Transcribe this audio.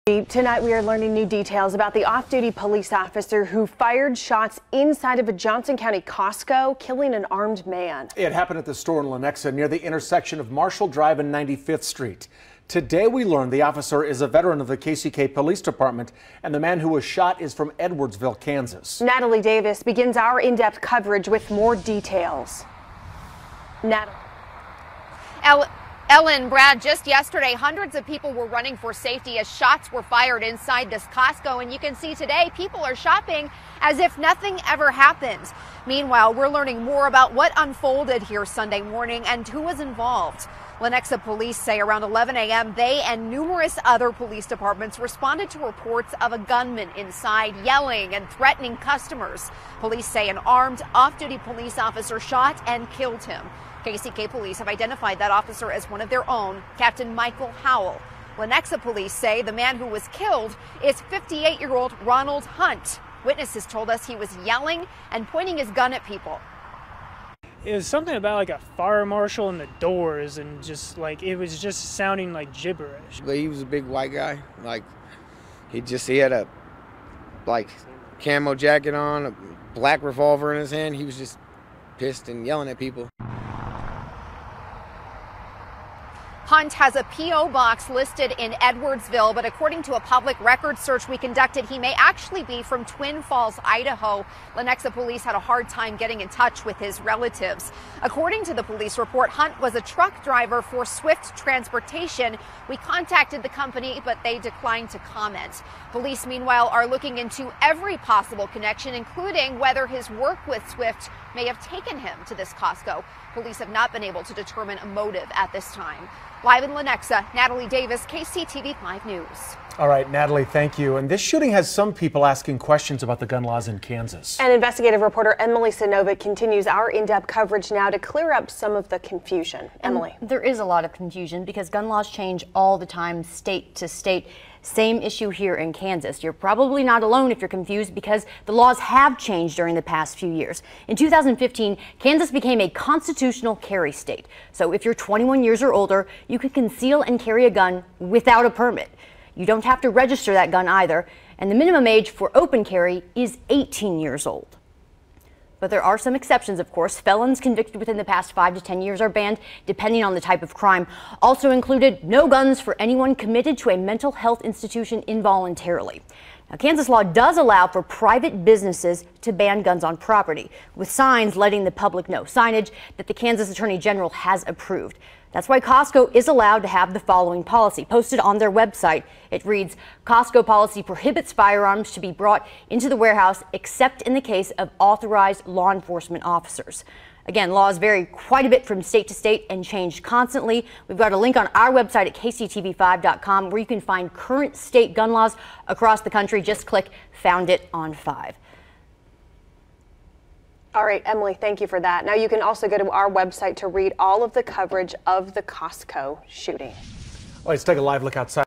Tonight we are learning new details about the off-duty police officer who fired shots inside of a Johnson County Costco, killing an armed man. It happened at the store in Lenexa near the intersection of Marshall Drive and 95th Street. Today we learned the officer is a veteran of the KCK Police Department and the man who was shot is from Edwardsville, Kansas. Natalie Davis begins our in-depth coverage with more details. Natalie. Ellen, Brad, just yesterday, hundreds of people were running for safety as shots were fired inside this Costco. And you can see today, people are shopping as if nothing ever happened. Meanwhile, we're learning more about what unfolded here Sunday morning and who was involved. Lenexa police say around 11 a.m., they and numerous other police departments responded to reports of a gunman inside yelling and threatening customers. Police say an armed off-duty police officer shot and killed him. KCK police have identified that officer as one of their own, Captain Michael Howell. Lenexa police say the man who was killed is 58-year-old Ronald Hunt. Witnesses told us he was yelling and pointing his gun at people. It was something about like a fire marshal and the doors and just like it was just sounding like gibberish. But he was a big white guy. Like he had a like camo jacket on, a black revolver in his hand. He was just pissed and yelling at people. Hunt has a P.O. box listed in Edwardsville, but according to a public records search we conducted, he may actually be from Twin Falls, Idaho. Lenexa police had a hard time getting in touch with his relatives. According to the police report, Hunt was a truck driver for Swift Transportation. We contacted the company, but they declined to comment. Police, meanwhile, are looking into every possible connection, including whether his work with Swift may have taken him to this Costco. Police have not been able to determine a motive at this time. Live in Lenexa, Natalie Davis, KCTV 5 News. All right, Natalie, thank you. And this shooting has some people asking questions about the gun laws in Kansas. And investigative reporter Emily Sinovic continues our in-depth coverage now to clear up some of the confusion. Emily. There is a lot of confusion because gun laws change all the time, state to state. Same issue here in Kansas. You're probably not alone if you're confused because the laws have changed during the past few years. In 2015, Kansas became a constitutional carry state. So if you're 21 years or older, you can conceal and carry a gun without a permit. You don't have to register that gun either, and the minimum age for open carry is 18 years old. But there are some exceptions, of course. Felons convicted within the past 5 to 10 years are banned, depending on the type of crime. Also included, no guns for anyone committed to a mental health institution involuntarily. Now, Kansas law does allow for private businesses to ban guns on property, with signs letting the public know, signage that the Kansas Attorney General has approved. That's why Costco is allowed to have the following policy posted on their website. It reads, Costco policy prohibits firearms to be brought into the warehouse except in the case of authorized law enforcement officers. Again, laws vary quite a bit from state to state and change constantly. We've got a link on our website at kctv5.com where you can find current state gun laws across the country. Just click Found It on 5. All right, Emily, thank you for that. Now you can also go to our website to read all of the coverage of the Costco shooting. Let's take a live look outside.